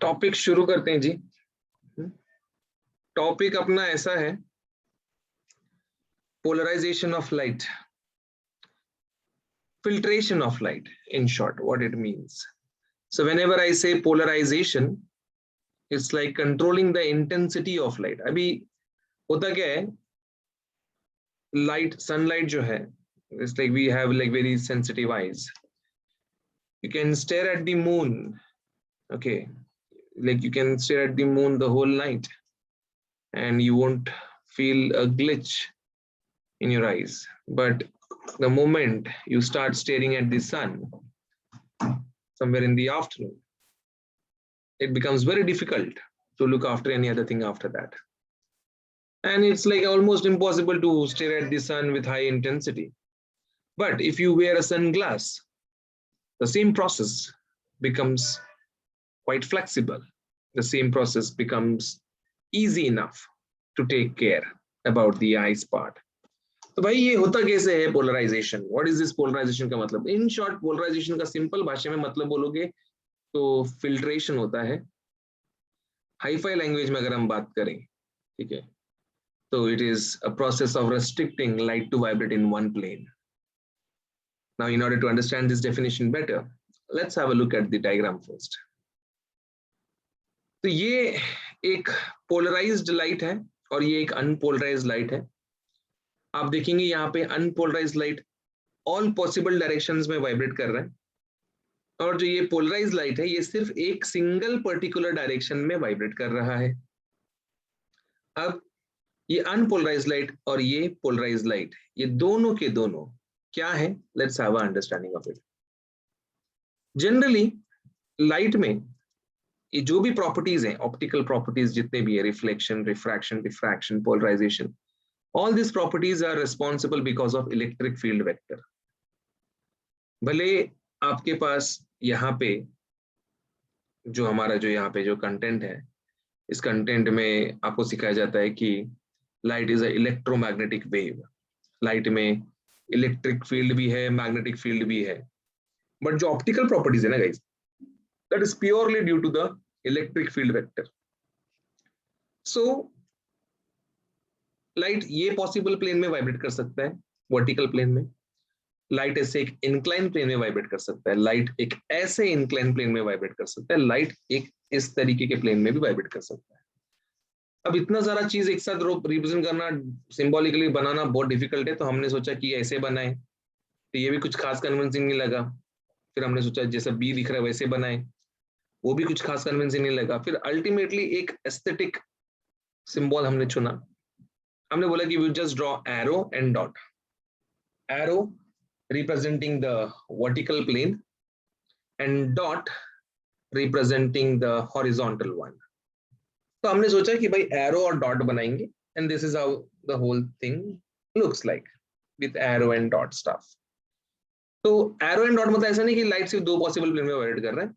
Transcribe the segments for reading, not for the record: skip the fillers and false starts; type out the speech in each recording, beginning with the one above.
Topic शुरू करते हैं जी। टॉपिक अपना ऐसा है, polarisation of light, filtration of light, in short what it means. So whenever I say polarization, it's like controlling the intensity of light. अभी होता क्या है, light, sunlight जो है, it's like we have like very sensitive eyes. You can stare at the moon, okay, like you can stare at the moon the whole night and you won't feel a glitch in your eyes. But the moment you start staring at the sun somewhere in the afternoon, it becomes very difficult to look after any other thing after that. And it's like almost impossible to stare at the sun with high intensity. But if you wear a sunglass, the same process becomes quite flexible. The same process becomes easy enough to take care about the eyes part. तो भाई ये होता कैसे है polarisation? What is this polarisation का मतलब? In short, polarisation का simple भाषा में मतलब बोलोगे तो फिल्ट्रेशन होता है। हाईफाई लैंग्वेज में अगर हम बात करें, ठीक है, तो it is a process of restricting light to vibrate in one plane. Now in order to understand this definition better, let's have a look at the diagram first. तो ये एक पोलराइज्ड लाइट है और ये एक अनपोलराइज्ड लाइट है। आप देखेंगे यहाँ पे unpolarised light all possible directions में वाइब्रेट कर रहा है, और जो ये पोलराइज्ड लाइट है ये सिर्फ एक सिंगल पर्टिकुलर डायरेक्शन में वाइब्रेट कर रहा है। अब ये अनपोलराइज्ड लाइट और ये पोलराइज्ड लाइट, ये दोनों के दोनों क्या है? Let's have a understanding of it. Generally light में ये जो भी प्रॉपर्टीज हैं, ऑप्टिकल प्रॉपर्टीज जितने भी है, reflection, refraction, diffraction, polarisation, all these properties are responsible because of electric field vector. भले आपके पास यहाँ पे जो हमारा जो यहाँ पे जो कंटेंट है, इस कंटेंट में आपको सिखाया जाता है कि light is a electromagnetic wave. Light में इलेक्ट्रिक फील्ड भी है, मैग्नेटिक फील्ड भी है, बट जो ऑप्टिकल प्रॉपर्टीज है ना guys, that is purely due to the electric field vector. So light ये पॉसिबल प्लेन में वाइब्रेट कर सकता है, वर्टिकल प्लेन में। लाइट ऐसे एक इंक्लाइन प्लेन में वाइब्रेट कर सकता है, लाइट एक ऐसे इंक्लाइन प्लेन में वाइब्रेट कर सकता है, लाइट एक इस तरीके के प्लेन में भी वाइब्रेट कर सकता है। अब इतना सारा चीज एक साथ रिप्रेजेंट करना, सिंबॉलिकली बनाना बहुत डिफिकल्ट है, तो हमने सोचा कि ऐसे बनाए, तो ये भी कुछ खास कन्विंसिंग नहीं लगा। फिर हमने सोचा जैसा बी दिख रहा है वैसे बनाए, वो भी कुछ खास कन्विंसिंग नहीं लगा। फिर अल्टीमेटली एक एस्थेटिक सिंबल हमने चुना। हमने बोला कि we just draw arrow and dot. Arrow representing the vertical plane and dot representing the horizontal one. तो हमने सोचा कि भाई arrow और dot बनाएंगे, and this is how the whole thing looks like with arrow and dot stuff. तो arrow and dot मतलब ऐसा नहीं कि लाइट सिर्फ दो पॉसिबल प्लेन में वाइब्रेट कर रहा है।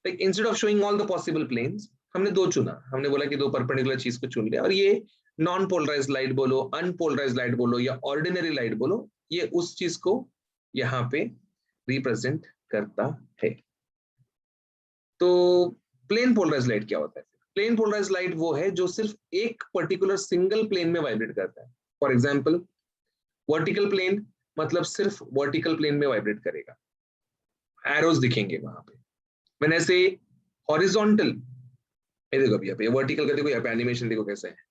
Like instead of showing all the possible planes, हमने दो चुना। हमने बोला कि दो परपेंडिकुलर चीज को चुन लिया, और ये नॉन पोलराइज्ड लाइट बोलो, अनपोलराइज्ड लाइट बोलो या ऑर्डिनरी लाइट बोलो, ये उस चीज को यहाँ पे रिप्रेजेंट करता है। तो प्लेन पोलराइज्ड लाइट क्या होता है? प्लेन पोलराइज्ड लाइट वो है जो सिर्फ एक पर्टिकुलर सिंगल प्लेन में वाइब्रेट करता है। फॉर एग्जाम्पल वर्टिकल प्लेन मतलब सिर्फ वर्टिकल प्लेन में वाइब्रेट करेगा, एरोज दिखेंगे वहां पे। व्हेन आई से हॉरिजॉन्टल, ये देखो अभी यहाँ पे वर्टिकल का देखो, यहाँ पे एनिमेशन देखो कैसा है।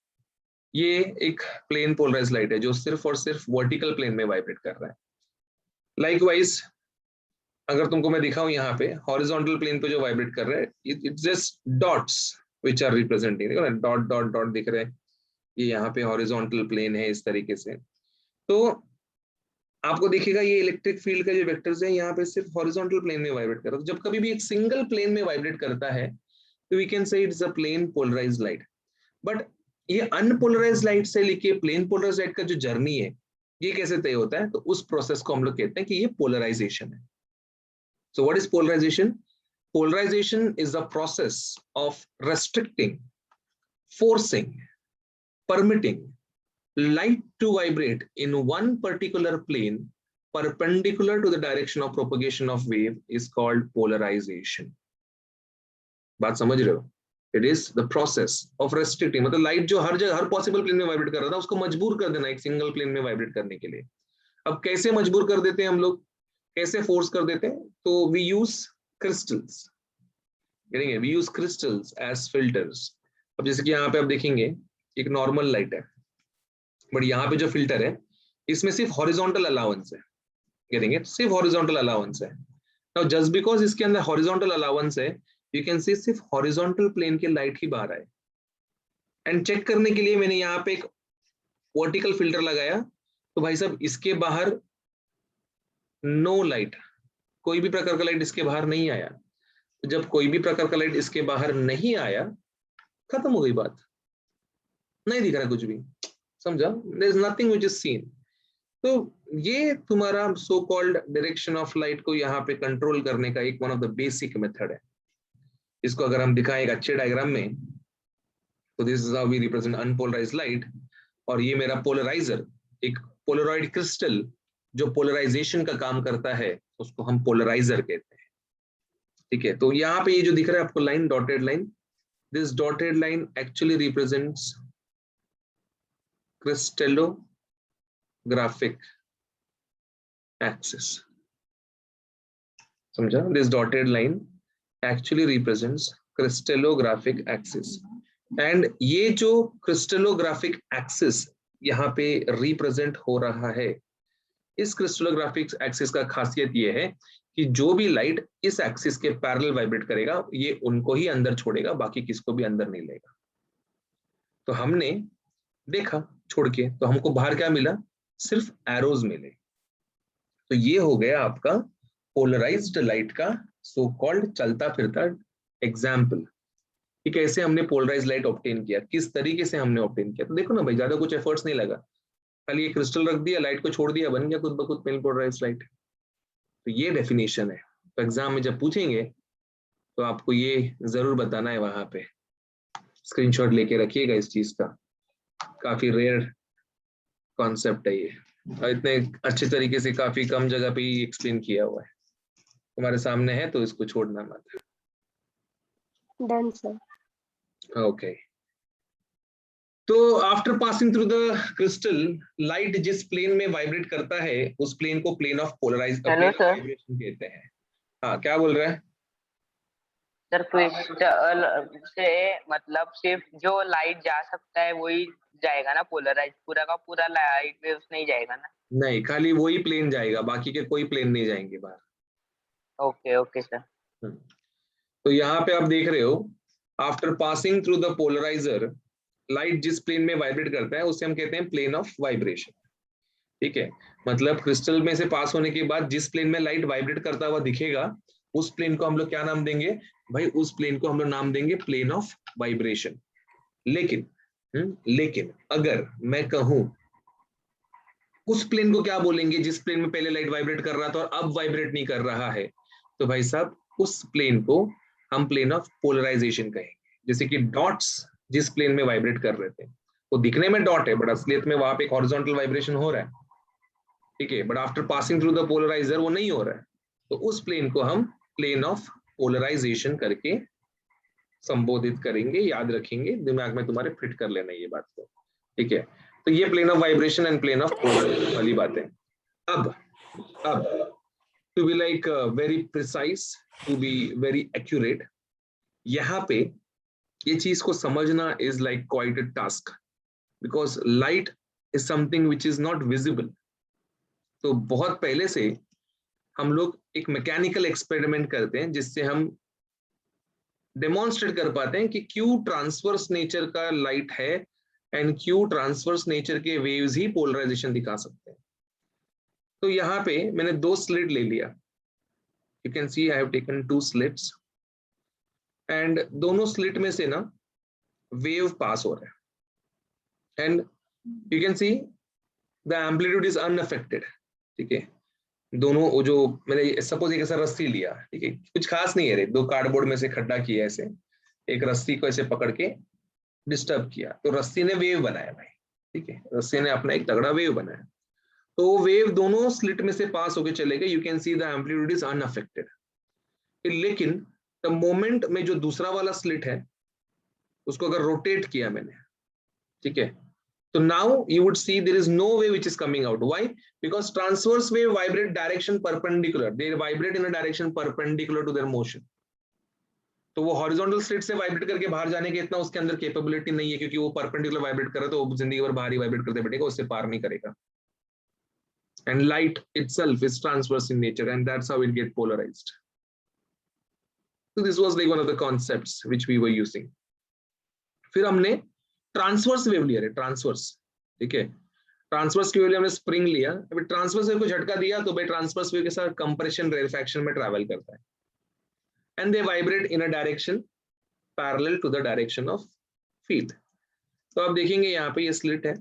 ये एक प्लेन पोलराइज्ड लाइट है जो सिर्फ और सिर्फ वर्टिकल प्लेन में वाइब्रेट कर रहा है। लाइकवाइज अगर तुमको मैं दिखाऊं यहाँ पे हॉरिजॉन्टल प्लेन पे जो वाइब्रेट कर रहा है, it's just dots which are representing, देखो ना, डॉट डॉट डॉट दिख रहे हैं, ये यहाँ पे हॉरिजॉन्टल प्लेन है इस तरीके से। तो आपको दिखेगा ये इलेक्ट्रिक फील्ड का जो वेक्टर्स है यहाँ पे सिर्फ हॉरिजॉन्टल प्लेन में वाइब्रेट कर रहा है। तो जब कभी भी एक सिंगल प्लेन में वाइब्रेट करता है तो we can say it's a plane polarised light. But ये अनपोलराइज्ड लाइट से लेके प्लेन पोलराइज्ड लाइट का जो जर्नी है, ये कैसे तय होता है? तो उस प्रोसेस को हम लोग कहते हैं कि ये पोलराइजेशन है। So what is polarisation? Polarisation is the process of restricting, forcing, permitting light to vibrate in one particular plane perpendicular to the direction of propagation of wave is called polarization. बात समझ रहे हो? It is the process of restricting, मतलब light जो हर जगह हर possible plane में vibrate कर रहा था उसको मजबूर कर देना एक सिंगल प्लेन में वाइब्रेट करने के लिए। अब कैसे मजबूर कर देते हैं हम लोग, कैसे फोर्स कर देते हैं, तो we use crystals, we use crystals as filters. अब जैसे कि यहाँ पे आप देखेंगे एक नॉर्मल लाइट है, बट यहाँ पे जो फिल्टर है इसमें सिर्फ हॉरिजॉन्टल अलाउंस है, गेटिंग इट, सिर्फ हॉरिजॉन्टल अलाउंस है। नाउ जस्ट बिकॉज इसके अंदर हॉरिजॉन्टल अलाउंस है, यू कैन सी सिर्फ हॉरिजॉन्टल प्लेन की लाइट ही बाहर आए। एंड चेक करने के लिए मैंने यहाँ पे एक वर्टिकल फिल्टर लगाया, तो भाई साहब इसके बाहर नो लाइट, कोई भी प्रकार का लाइट इसके बाहर नहीं आया। तो जब कोई भी प्रकार का लाइट इसके बाहर नहीं आया, खत्म हो गई बात, नहीं दिख रहा कुछ भी, समझा, there is nothing which is seen. तो ये तुम्हारा so called direction of light को यहाँ पे कंट्रोल करने का एक one of the basic method है। इसको अगर हम दिखाएं एक अच्छे डायग्राम में, तो this is how we represent unpolarised light, और ये मेरा पोलराइजर, एक पोलरॉइड क्रिस्टल जो पोलराइजेशन का काम करता है उसको हम पोलराइजर कहते हैं। ठीक है, तो यहाँ पे ये जो दिख रहा है आपको line, dotted line, this dotted line actually represents crystallographic axis, समझा, this dotted line actually represents crystallographic axis. And ये जो क्रिस्टलोग्राफिक एक्सिस यहाँ पे रिप्रेजेंट हो रहा है, इस क्रिस्टलोग्राफिक एक्सिस का खासियत ये है कि जो भी लाइट इस एक्सिस के पैरेलल वाइब्रेट करेगा ये उनको ही अंदर छोड़ेगा, बाकी किसको भी अंदर नहीं लेगा। तो हमने देखा छोड़ के, तो हमको बाहर क्या मिला, सिर्फ एरोज मिले। तो ये हो गया आपका पोलराइज्ड लाइट का सो कॉल्ड चलता फिरता एग्जाम्पल कि कैसे हमने पोलराइज्ड लाइट ऑब्टेन किया, किस तरीके से हमने ऑब्टेन किया। तो देखो ना भाई, ज्यादा कुछ एफर्ट्स नहीं लगा, खाली ये क्रिस्टल रख दिया, लाइट को छोड़ दिया, बन गया खुद ब खुद मेल पोलराइज्ड लाइट। तो ये डेफिनेशन है। तो एग्जाम में जब पूछेंगे तो आपको ये जरूर बताना है, वहां पे स्क्रीनशॉट लेके रखिएगा इस चीज का, काफी रेयर कॉन्सेप्ट है ये, और इतने अच्छे तरीके से काफी कम जगह पे ही एक्सप्लेन किया हुआ है, तुम्हारे सामने है तो इसको छोड़ना मत। Done sir. ओके, तो after passing through the crystal, light जिस प्लेन में वाइब्रेट करता है उस प्लेन को प्लेन ऑफ वाइब्रेशन कहते हैं। हाँ, क्या बोल रहा है सर? क्रिस्टल से मतलब सिर्फ जो लाइट जा सकता है वही जाएगा ना पोलराइज, पूरा का पूरा लाइट वेव्स नहीं जाएगा ना? नहीं, खाली वही प्लेन जाएगा, बाकी के कोई प्लेन नहीं जाएंगे बाहर। Okay okay sir. तो यहाँ पे आप देख रहे हो, after passing through the polariser, light जिस प्लेन में वाइब्रेट करता है उसे हम कहते हैं प्लेन ऑफ वाइब्रेशन। ठीक है, मतलब क्रिस्टल में से पास होने के बाद जिस प्लेन में लाइट वाइब्रेट करता हुआ दिखेगा उस प्लेन को हम लोग क्या नाम देंगे भाई, उस प्लेन को हम लोग नाम देंगे प्लेन ऑफ वाइब्रेशन। लेकिन अगर मैं कहूं उस प्लेन को क्या बोलेंगे जिस प्लेन में पहले लाइट वाइब्रेट कर रहा था और अब वाइब्रेट नहीं कर रहा है, तो भाई साहब उस प्लेन को हम प्लेन ऑफ पोलराइजेशन कहेंगे। जैसे कि डॉट्स जिस प्लेन में वाइब्रेट कर रहे थे, वो दिखने में डॉट है बट असलियत में वहां पे एक हॉरिजॉन्टल वाइब्रेशन हो रहा है। ठीक है, but after passing through the polariser वो नहीं हो रहा है, तो उस प्लेन को हम प्लेन ऑफ पोलराइजेशन करके संबोधित करेंगे, याद रखेंगे, दिमाग में तुम्हारे फिट कर लेना ये बात को। ठीक है, तो ये plane of vibration and plane of polarisation वाली बात है। अब to be like very precise, to be very accurate, यहाँ पे ये चीज को समझना is like quite a task, because light is something which is not visible. तो बहुत पहले से हम लोग एक मैकेनिकल एक्सपेरिमेंट करते हैं जिससे हम डेमोन्स्ट्रेट कर पाते हैं कि क्यों ट्रांसवर्स नेचर का लाइट है एंड क्यों ट्रांसवर्स नेचर के वेव्स ही पोलराइजेशन दिखा सकते हैं। तो यहाँ पे मैंने दो स्लिट ले लिया, you can C I have taken 2 slits, and दोनों स्लिट में से ना वेव पास हो रहा है, and you can see the amplitude is unaffected. ठीक है, दोनों वो जो मैंने सपोज एक ऐसा रस्सी लिया, ठीक है, कुछ खास नहीं है रे, 2 कार्डबोर्ड में से खड्डा किया, ऐसे एक रस्सी को ऐसे पकड़ के डिस्टर्ब किया तो रस्सी ने वेव बनाया भाई। ठीक है, रस्सी ने अपना एक तगड़ा वेव बनाया, तो वेव दोनों स्लिट में से पास होके चले गए, you can see the amplitude is unaffected. लेकिन द मोमेंट में जो दूसरा वाला स्लिट है उसको अगर रोटेट किया मैंने, ठीक है, तो now you would see there is no way which is coming out. Why? Because transverse wave vibrate direction perpendicular, they vibrate in a direction perpendicular to their motion. तो वो हॉरिजॉन्टल स्लिट से vibrate करके बाहर जाने के इतना उसके अंदर कैपेबिलिटी नहीं है, क्योंकि वो परपेंडिकुलर वाइब्रेट कर रहा है, तो वो जिंदगी भर बाहर ही वाइब्रेट करते बैठेगा, उससे पार नहीं करेगा. And light itself is transverse in nature, and that's how it get polarized. So this was like one of the concepts which we were using. फिर हमने ट्रांसवर्स वेव लिया है, ट्रांसवर्स, ठीक है. ट्रांसवर्स की वेव हमने स्प्रिंग लिया. अभी ट्रांसवर्स वेव को झटका दिया तो भाई ट्रांसवर्स वेव के साथ कंप्रेशन रेरफैक्शन में ट्रैवल करता है, and they vibrate in a direction parallel to the direction of field. तो आप देखेंगे यहाँ पे ये स्लिट है,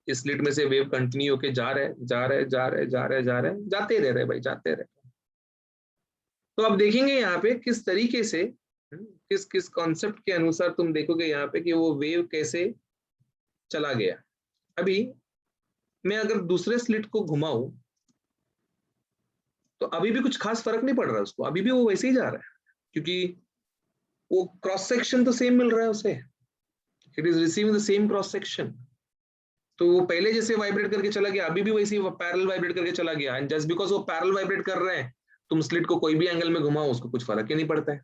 इस स्लिट में से वेव कंटिन्यू होके जा रहे जाते रहे भाई, जाते रहे. तो आप देखेंगे यहाँ पे किस तरीके से, किस किस कॉन्सेप्ट के अनुसार तुम देखोगे यहाँ पे कि वो वेव कैसे चला गया. अभी मैं अगर दूसरे स्लिट को घुमाऊं तो अभी भी कुछ खास फर्क नहीं पड़ रहा उसको, अभी भी वो वैसे ही जा रहा है, क्योंकि वो क्रॉस सेक्शन तो सेम मिल रहा है उसे, it is receiving the same cross section. तो वो पहले जैसे वाइब्रेट करके चला गया, अभी भी वैसे ही पैरेलल वाइब्रेट करके चला गया. एंड जस्ट बिकॉज वो पैरेलल वाइब्रेट कर रहे हैं, तुम स्लिट को कोई भी एंगल में घुमाओ उसको कुछ फर्क ही नहीं पड़ता है,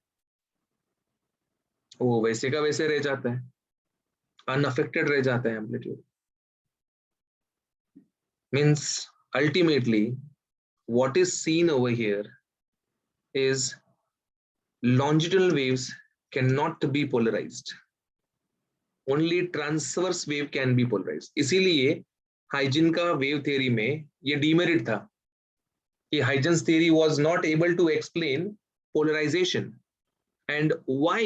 वो वैसे का वैसे रह जाता है, अनअफेक्टेड रह जाता है amplitude. Means ultimately what is seen over here is longitudinal waves cannot be polarized, only transverse wave can be polarized. इसीलिए हाइजन का वेव थ्योरी में ये डीमेरिट था कि हाइजन्स theory was not able to explain polarization. And why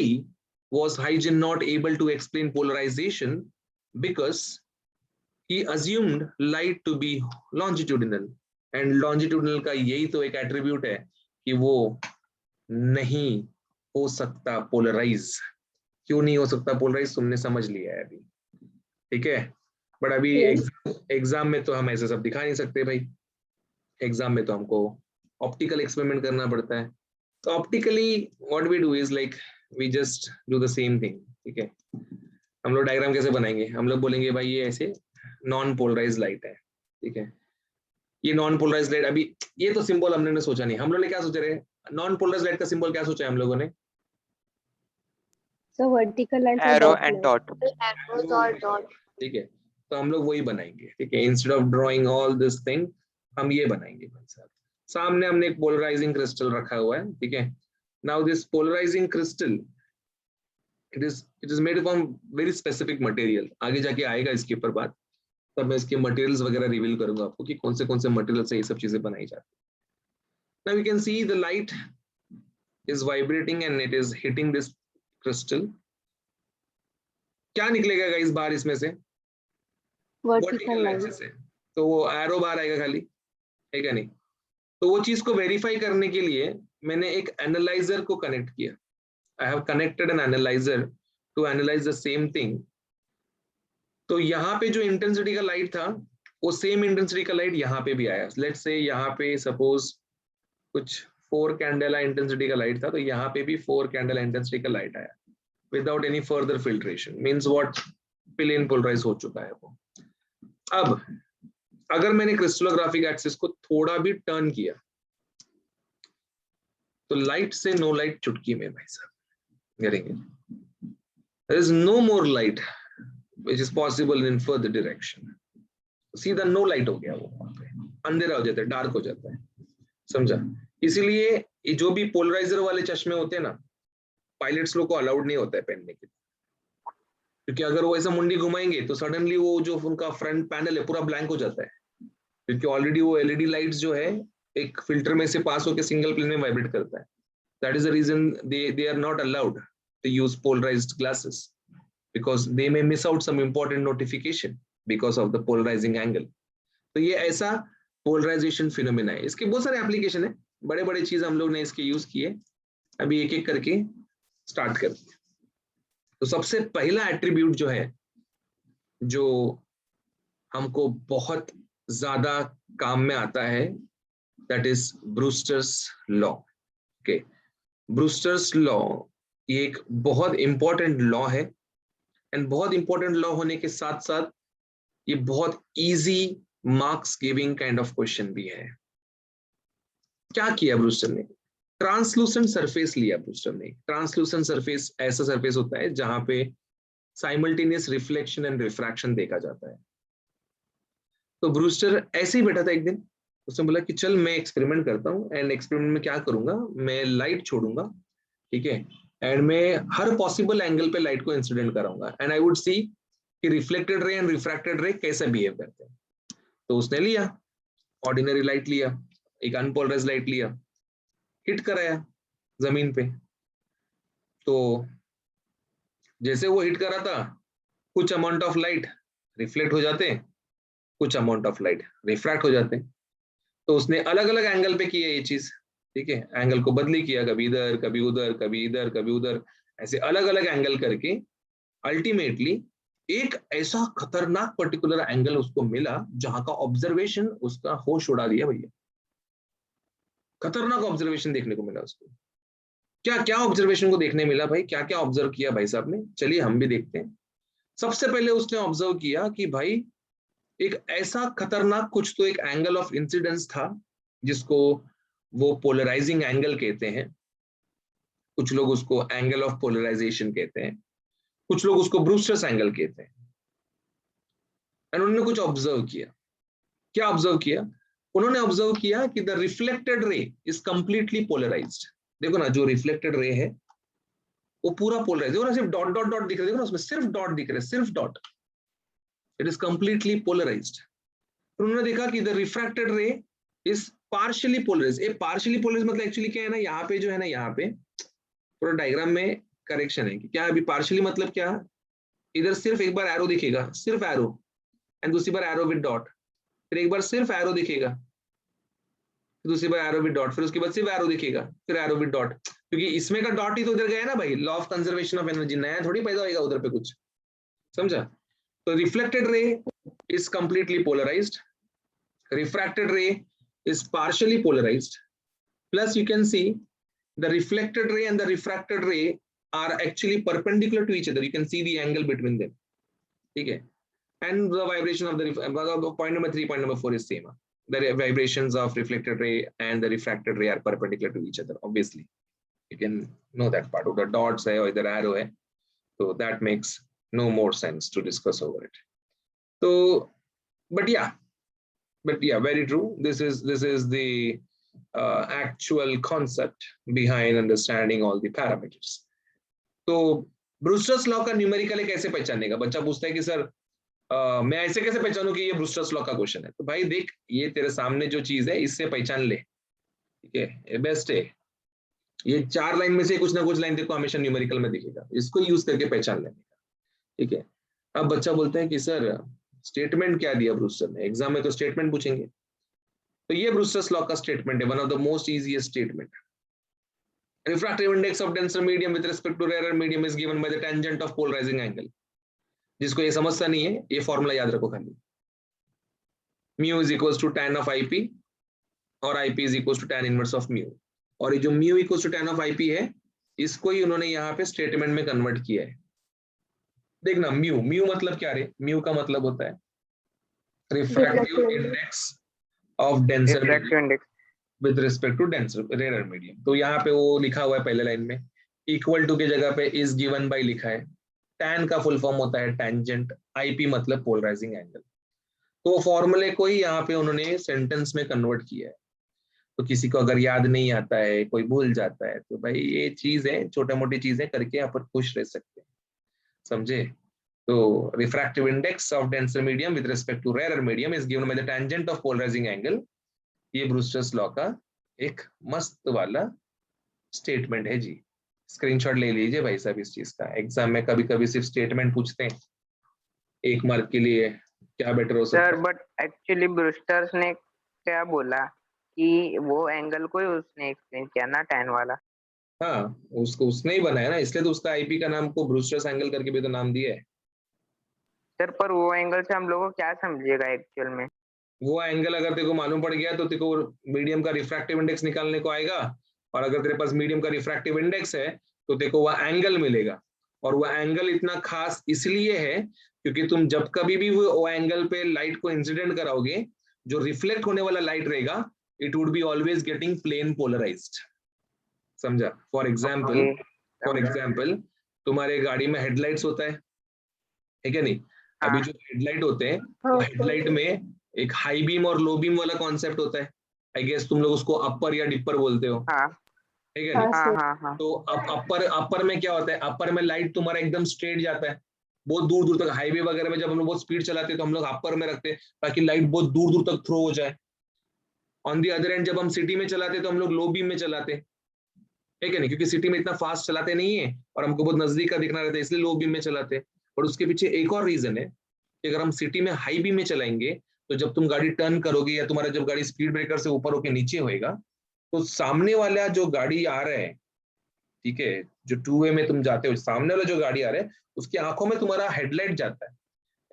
was Huygens not able to explain polarization? Because he assumed light to be longitudinal. And longitudinal का यही तो एक एट्रीब्यूट है कि वो नहीं हो सकता पोलराइज. क्यों नहीं हो सकता पोलराइज तुमने समझ लिया है अभी, ठीक है. बट अभी एग्जाम में तो हम ऐसे सब दिखा नहीं सकते भाई, एग्जाम में तो हमको ऑप्टिकल एक्सपेरिमेंट करना पड़ता है. तो optically what we do is like we just do the same thing, ठीक है. हम लोग डायग्राम कैसे बनाएंगे, हम लोग बोलेंगे भाई ये ऐसे नॉन पोलराइज लाइट है, ठीक है. ये नॉन पोलराइज लाइट, अभी ये तो सिंबल हमने सोचा नहीं, हम लोग ने क्या सोच रहे, नॉन पोलराइज लाइट का सिंबल क्या सोचा है हम लोगों ने, So vertical line arrow and dot. ठीक है. तो हम लोग वही बनाएंगे, ठीक है. Instead of drawing all this thing हम ये बनाएंगे भाई साहब. सामने हमने एक पोलराइजिंग क्रिस्टल रखा हुआ है, ठीक है. Now this polarising crystal it is made from very specific material. आगे जाके आएगा इसके ऊपर बात, तब मैं इसके मटेरियल्स वगैरह रिवील करूंगा आपको कि कौन से मटेरियल से ये सब चीजें बनाई जाती है. Now you can see the light is vibrating and it is hitting this crystal. क्या निकलेगा गाइस बाहर इसमें से, वर्टिकल लाइन से, तो वो एरो बाहर आएगा खाली, है क्या नहीं. तो वो चीज को वेरीफाई करने के लिए मैंने एक एनालाइजर को कनेक्ट किया. I have connected an analyser to analyse the same thing. तो यहाँ पे जो इंटेंसिटी का लाइट था वो सेम इंटेंसिटी का लाइट यहाँ पे भी आया. लेट्स से यहाँ पे सपोज कुछ 4 कैंडेला इंटेंसिटी का लाइट था, तो यहाँ पे भी 4 कैंडेला इंटेंसिटी का लाइट आया without any further filtration. Means what, plane polarise हो चुका है वो. अब अगर मैंने क्रिस्टलोग्राफिक एक्सिस को थोड़ा भी टर्न किया तो लाइट से नो लाइट चुटकी में भाई साहब करेंगे. There is no more light which is possible in further direction. सीधा नो लाइट हो गया, वो अंधेरा हो जाता है, डार्क हो जाता है, समझा. इसीलिए जो भी पोलराइजर वाले चश्मे होते हैं ना, पायलट्स लोग को अलाउड नहीं होता है पहनने के लिए, क्योंकि अगर वो ऐसा मुंडी घुमाएंगे तो सडनली वो जो उनका फ्रंट पैनल है पूरा ब्लैंक हो जाता है, क्योंकि ऑलरेडी वो एलईडी लाइट्स जो है एक फिल्टर में से पास होकर सिंगल प्लेन में वाइब्रेट करता है. That is the reason they are not allowed to use polarised glasses, because they may miss out some important notification because of the polarizing angle. तो ये ऐसा पोलराइजेशन फिनोमेना है. इसके बहुत सारे एप्लीकेशन है, बड़े बड़े चीज हम लोग ने इसके यूज किए. अभी एक एक करके स्टार्ट करते हैं. तो सबसे पहला एट्रीब्यूट जो है, जो हमको बहुत ज्यादा काम में आता है, that is Brewster's law. Okay, Brewster's law ये एक बहुत इंपॉर्टेंट लॉ है, एंड बहुत इंपॉर्टेंट लॉ होने के साथ साथ ये बहुत easy marks giving kind of question भी है। क्या किया ब्रूस्टर ने? ट्रांसलूसेंट सरफेस लिया ब्रूस्टर ने। ट्रांसलूसेंट सरफेस ऐसा सरफेस होता है जहां पे साइमल्टेनियस रिफ्लेक्शन एंड रिफ्रैक्शन देखा जाता है। तो ब्रूस्टर ऐसे ही बैठा था एक दिन, उसने बोला कि चल मैं एक्सपेरिमेंट करता हूँ, एंड एक्सपेरिमेंट में क्या करूंगा, मैं लाइट छोड़ूंगा, ठीक है, एंड मैं हर पॉसिबल एंगल पे लाइट को इंसिडेंट कराऊंगा, एंड आई वुड सी कि रिफ्लेक्टेड रे एंड रिफ्रैक्टेड रे कैसे बिहेव करते हैं। तो उसने लिया, ऑर्डिनरी लाइट लिया, एक अनपोलराइज्ड लाइट लिया, हिट कराया जमीन पे। तो जैसे वो हिट करा था, कुछ अमाउंट ऑफ लाइट रिफ्लेक्ट हो जाते हैं, कुछ अमाउंट ऑफ लाइट रिफ्रैक्ट हो जाते हैं। तो उसने अलग अलग एंगल पे किया ये चीज, ठीक है, एंगल को बदली किया, कभी इधर कभी उधर कभी इधर कभी उधर, ऐसे अलग अलग एंगल करके अल्टीमेटली एक ऐसा खतरनाक पर्टिकुलर एंगल उसको मिला जहां का ऑब्जर्वेशन उसका होश उड़ा दिया भैया। खतरनाक ऑब्जर्वेशन देखने को मिला उसको। क्या क्या ऑब्जर्वेशन को देखने मिला भाई, क्या क्या ऑब्जर्व किया भाई साहब ने, चलिए हम भी देखते हैं। सबसे पहले उसने ऑब्जर्व किया कि भाई एक ऐसा खतरनाक कुछ तो एक एंगल ऑफ इंसिडेंस था जिसको वो पोलराइजिंग एंगल कहते हैं, कुछ लोग उसको एंगल ऑफ पोलराइजेशन कहते हैं, कुछ लोग उसको ब्रूस्टर्स एंगल कहते हैं। एंड उन्होंने कुछ ऑब्जर्व किया। क्या ऑब्जर्व किया? उन्होंने ऑब्जर्व किया कि the reflected ray is completely polarised. देखो ना, जो रिफ्लेक्टेड रे है वो पूरा पोलराइज, देखो ना, सिर्फ डॉट डॉट डॉट दिख रहे, देखो ना उसमें सिर्फ डॉट दिख रहे, सिर्फ dot, it is completely polarised. तो उन्होंने देखा कि the refracted ray is partially polarised. ये पार्शियली पोलराइज्ड मतलब एक्चुअली क्या है ना, यहाँ पे जो है ना, यहाँ पे थोड़ा डायग्राम में करेक्शन है कि क्या अभी पार्शियली मतलब क्या, इधर सिर्फ एक बार एरो दिखेगा, सिर्फ एरो, एंड दूसरी बार एरो विद डॉट, फिर एक बार सिर्फ एरो दिखेगा, फिर दूसरी बार एरो विद डॉट, फिर उसके बाद सिर्फ एरो दिखेगा, फिर एरो विद डॉट, क्योंकि इसमें का डॉट ही तो उधर गया ना भाई, law of conservation of energy, नया थोड़ी पैदा होगा उधर पे कुछ, समझा? तो reflected ray is completely polarised, refracted ray is partially polarized, plus you can see the reflected ray and the refracted ray are actually perpendicular to each other, you can see the angle between them, okay, and the vibration of the point number 3, point number 4 is same, the vibrations of reflected ray and the refracted ray are perpendicular to each other, obviously you can know that part of the dots hai or either arrow hai, so that makes no more sense to discuss over it. So but yeah, very true, this is the actual concept behind understanding all the parameters. तो Brewster's law का numerically कैसे पहचानेगा? बच्चा पूछता है कि sir मैं ऐसे कैसे पहचानूं कि ये ब्रूस्टर्स लॉ का क्वेश्चन है? तो भाई देख, ये तेरे सामने जो चीज है इससे पहचान ले, ठीक है, ये बेस्ट है। ये 4 लाइन में से कुछ ना कुछ लाइन देखो हमेशा न्यूमेरिकल में दिखेगा, इसको यूज करके पहचान लेने का, ठीक है। अब बच्चा बोलता है कि सर स्टेटमेंट क्या दिया ब्रूस्टर ने, एग्जाम में तो स्टेटमेंट पूछेंगे। तो ये ब्रूस्टर्स लॉ का स्टेटमेंट है, one of the most easiest statement. Refractive index of denser medium with respect to rare medium is given by the tangent of polarising angle. जिसको ये समझता नहीं है, ये फॉर्मूला याद रखो खाली, mu is equals to tan of IP और IP is equals to tan inverse of mu. और ये जो mu equals to tan of IP है, इसको ही उन्होंने यहाँ पे स्टेटमेंट में कन्वर्ट किया है। देखना, म्यू मतलब क्या रे? म्यू का मतलब होता है refractive index of denser with respect to denser rare medium. तो यहाँ पे वो लिखा हुआ है पहले लाइन में, इक्वल टू के जगह पे इज गिवन बाय लिखा है, tan का फुल फॉर्म होता है टेंजेंट, IP मतलब पोलराइजिंग एंगल। तो फॉर्मूले को ही यहाँ पे उन्होंने सेंटेंस में कन्वर्ट किया है। तो किसी को अगर याद नहीं आता है, कोई भूल जाता है, तो भाई ये चीज है, छोटे मोटी चीजें करके यहाँ पर खुश रह सकते हैं, समझे? तो refractive index of denser medium with respect to rare medium is given by the tangent of polarising angle. ये ब्रूस्टर्स लॉ का एक मस्त वाला स्टेटमेंट है जी। स्क्रीनशॉट ले लीजिए भाई साहब इस चीज का, एग्जाम में कभी कभी सिर्फ स्टेटमेंट पूछते हैं 1 मार्क के लिए, क्या बेटर हो सकता है? सर बट एक्चुअली ब्रूस्टर्स ने क्या बोला कि वो एंगल को ही उसने एक्सप्लेन किया ना, tan वाला। हाँ, उसको उसने ही बनाया ना, इसलिए तो उसका IP का नाम को ब्रूस्टर्स एंगल करके भी तो नाम दिया है सर पर वो एंगल से हम लोगों को क्या समझिएगा एक्चुअल में? वो एंगल अगर तेरे को मालूम पड़ गया तो तेरे को मीडियम का रिफ्रैक्टिव इंडेक्स निकालने को आएगा, और अगर तेरे पास मीडियम का रिफ्रैक्टिव इंडेक्स है तो देखो वह एंगल मिलेगा, और वह एंगल इतना खास इसलिए है क्योंकि तुम जब कभी भी वो एंगल पे लाइट को इंसिडेंट कराओगे, जो रिफ्लेक्ट होने वाला लाइट रहेगा it would be always getting plane polarised. समझा? फॉर ओके एग्जाम्पल तुम्हारे गाड़ी में हेडलाइट्स होता है क्या नहीं? अभी हाँ जो हेडलाइट होते हैं, हाँ तो सर। हेडलाइट में एक हाई बीम और लो बीम वाला कॉन्सेप्ट होता है। आई गेस तुम लोग उसको अपर या डिपर बोलते हो, हाँ है क्या नहीं? हाँ हाँ सर। हाँ हाँ तो अपर में क्या होता है, अपर में लाइट तुम्हारा एकदम स्ट्रेट जाता है बहुत दूर दूर तक। हाईवे वगैरह में जब हम लोग बहुत स्पीड चलाते हैं तो हम लोग अपर में रखते हैं ताकि लाइट बहुत दूर दूर तक थ्रो हो जाए। ऑन दी अदर एंड जब हम सिटी में चलाते हैं तो हम लोग लो बीम में चलाते हैं, है क्या नहीं? क्योंकि सिटी में इतना फास्ट चलाते नहीं है और हमको बहुत नजदीक का दिखना रहता है, इसलिए लो बीम में चलाते हैं। और उसके पीछे एक और रीजन है कि अगर हम सिटी में हाई बीम में चलाएंगे तो जब तुम गाड़ी टर्न करोगे या तुम्हारा जब गाड़ी स्पीड ब्रेकर से ऊपर होकर नीचे होएगा, तो सामने वाला जो गाड़ी आ रहा है, ठीक है, जो टू वे में तुम जाते हो, सामने वाला जो गाड़ी आ रहा है उसकी आंखों में तुम्हारा हेडलाइट जाता है।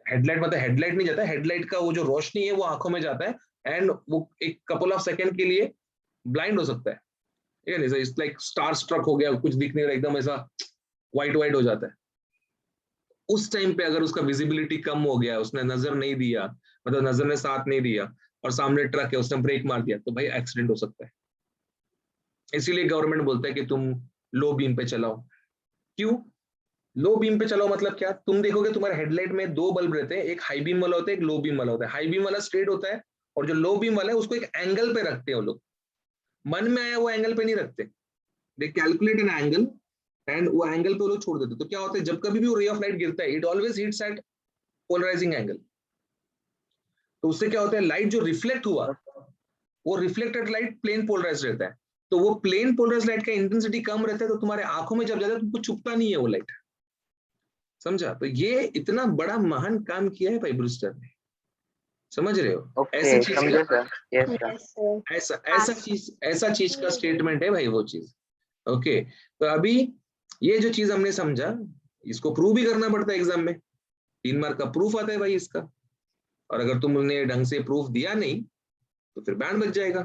हेडलाइट मतलब हेडलाइट नहीं जाता है, हेडलाइट का वो जो रोशनी है वो आंखों में जाता है एंड वो एक कपल ऑफ सेकंड के लिए ब्लाइंड हो सकता है, ठीक है नहीं? इट्स लाइक स्टार स्ट्रक हो गया, कुछ दिखने का एकदम ऐसा व्हाइट व्हाइट हो जाता है। उस टाइम पे अगर उसका विजिबिलिटी कम हो गया, उसने नजर नहीं दिया, मतलब नजर ने साथ नहीं दिया, और सामने ट्रक है उसने ब्रेक मार दिया, तो भाई एक्सीडेंट हो सकता है। इसीलिए गवर्नमेंट बोलता है कि तुम लो बीम पे चलाओ। क्यों लो बीम पे चलाओ? मतलब क्या, तुम देखोगे तुम्हारे हेडलाइट में दो बल्ब रहते हैं, एक हाई बीम वाला होता है, एक लो बीम वाला होता है। हाई बीम वाला स्ट्रेट होता है और जो लो बीम वाला है उसको एक एंगल पे रखते हैं वो लोग। मन में आया वो एंगल पे नहीं रखते, दे कैलकुलेट एन एंगल एंड वो एंगल पे वो लोग छोड़ देते। तो क्या होता है, जब कभी भी वो रे ऑफ लाइट गिरता है it always hits at polarising angle. तो उससे क्या होता है, लाइट जो रिफ्लेक्ट हुआ वो रिफ्लेक्टेड लाइट प्लेन पोलराइज रहता है। तो वो प्लेन पोलराइज लाइट का इंटेंसिटी कम रहता है, तो तुम्हारे आंखों में जब जाता है तुमको चुभता नहीं है वो लाइट। समझा? तो ये इतना बड़ा महान काम किया है भाई ब्रूस्टर ने। समझ रहे हो? ओके ऐसी चीज समझे का sir yes sir yes sir. ऐसा चीज का स्टेटमेंट है भाई वो चीज। ओके, तो अभी ये जो चीज हमने समझा, इसको प्रूव भी करना पड़ता है एग्जाम में। 3 मार्क का प्रूफ आता है भाई इसका, और अगर तुमने ढंग से प्रूफ दिया नहीं तो फिर बैंड बच जाएगा।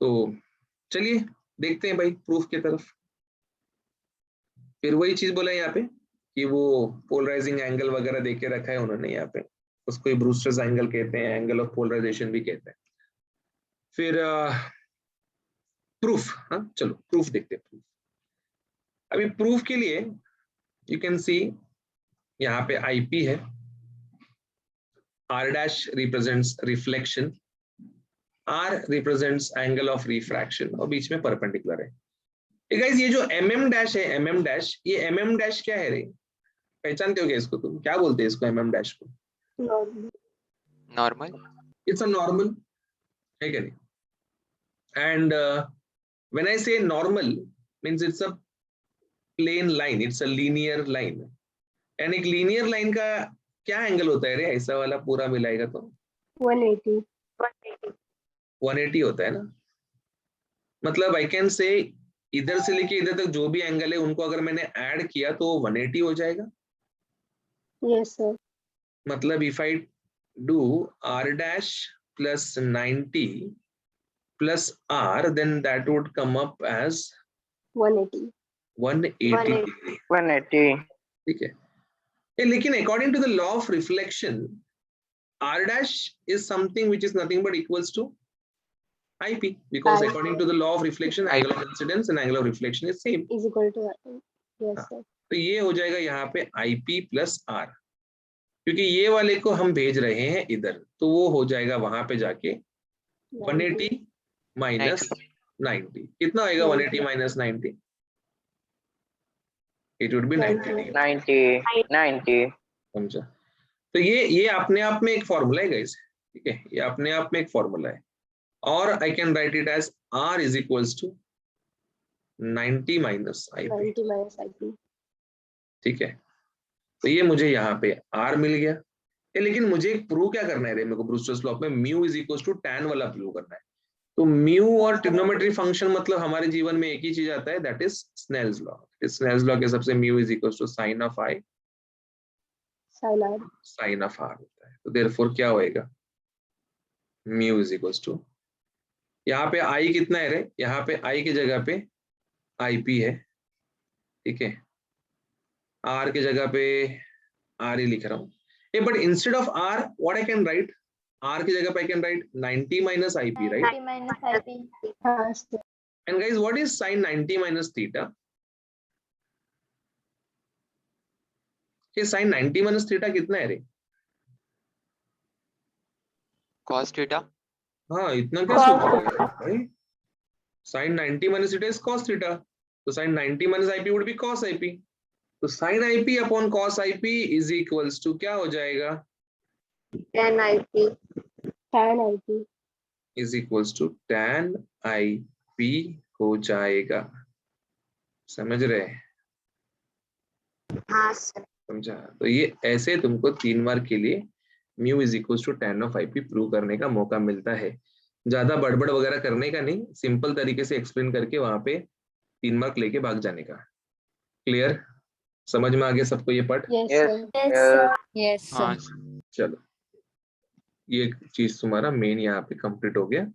तो चलिए देखते हैं भाई प्रूफ की तरफ। फिर वही चीज बोला यहाँ पे कि वो पोलराइजिंग एंगल वगैरह देके रखा है उन्होंने यहाँ पे, उसको ही ब्रूस्टर्स एंगल कहते हैं, एंगल ऑफ पोलराइजेशन भी कहते हैं। फिर प्रूफ, हाँ चलो प्रूफ देखते हैं। प्रूफ, अभी प्रूफ के लिए यू कैन सी यहाँ पे आईपी है, R dash represents reflection, R represents angle of refraction, और बीच में परपेंडिकुलर है। गाइस ये जो एमएम डैश है, एमएम डैश, ये एमएम डैश क्या है रे? पहचानते हो क्या इसको? तुम क्या बोलते हैं इसको एमएम डैश को? नॉर्मल इट्स अ नॉर्मल, है क्या नहीं? And when I say normal means it's a plane line, it's a linear line. एंड एक लीनियर लाइन का क्या एंगल होता है रे, ऐसा वाला पूरा मिलाएगा तो 180। 180 होता है ना? मतलब आई कैन से इधर से लेके इधर तक जो भी एंगल है उनको अगर मैंने ऐड किया तो 180 हो जाएगा। Yes sir. मतलब if I do r dash plus 90 plus r, then that would come up as 180। 180 degree, 180 ठीक है? लेकिन according to the law of reflection, r dash is something which is nothing but equals to ip, because I according to the law of reflection, angle of incidence and angle of reflection is same. is equal to yes हाँ, sir। तो ये हो जाएगा यहाँ पे ip plus r, क्योंकि ये वाले को हम भेज रहे हैं इधर, तो वो हो जाएगा वहां पे जाके 180 माइनस 90। कितना आएगा 180 minus 90? It would B 90 degree. 90 90 समझा? तो ये अपने आप में एक फॉर्मूला है गाइस, ठीक है? ये अपने आप में एक फॉर्मूला है, और I can write it as r is equals to 90 minus ip, 90 minus IP। ठीक है? तो ये मुझे यहाँ पे r मिल गया। लेकिन मुझे प्रूव क्या करना है रे, मेरे को ब्रूस्टर्स लॉ में mu is equals to tan वाला प्रूव करना है। तो म्यू और ट्रिग्नोमेट्री फंक्शन मतलब हमारे जीवन में एक ही चीज आता है, that is Snell's law. Snell's law के सबसे mu is equals to sine of i, sine of r होता है। तो देयरफॉर क्या होएगा, म्यू इज इक्वल्स टू, यहाँ पे i कितना है रे, यहाँ पे i की जगह पे ip है, ठीक है, आर की जगह पे आर ही लिख रहा हूँ, but instead of R what I can write, R की जगह पे I can write 90 minus IP, right? 90 minus IP. हाँ sir, And guys, what is sin 90 minus theta? ये sin 90 minus theta कितना है रे? cos theta. हाँ, इतना कैसे होता है भाई? sin 90 minus theta is cos theta. तो sin 90 minus IP would be cos IP. तो sin IP upon cos IP is equals to क्या हो जाएगा? Tan IP. tan IP, Is equals to tan IP हो जाएगा। समझ रहे? हाँ सर. समझा? तो ये ऐसे तुमको 3 मार्क के लिए mu is equal to tan of IP prove करने का मौका मिलता है। ज्यादा बड़बड़ वगैरह करने का नहीं, सिंपल तरीके से एक्सप्लेन करके वहां पे 3 मार्क लेके भाग जाने का। क्लियर? समझ में आ गया सबको ये part? yes Yes. sir, Yes sir. Yes, हाँ sir. चलो, ये चीज तुम्हारा मेन यहाँ पे कंप्लीट हो गया।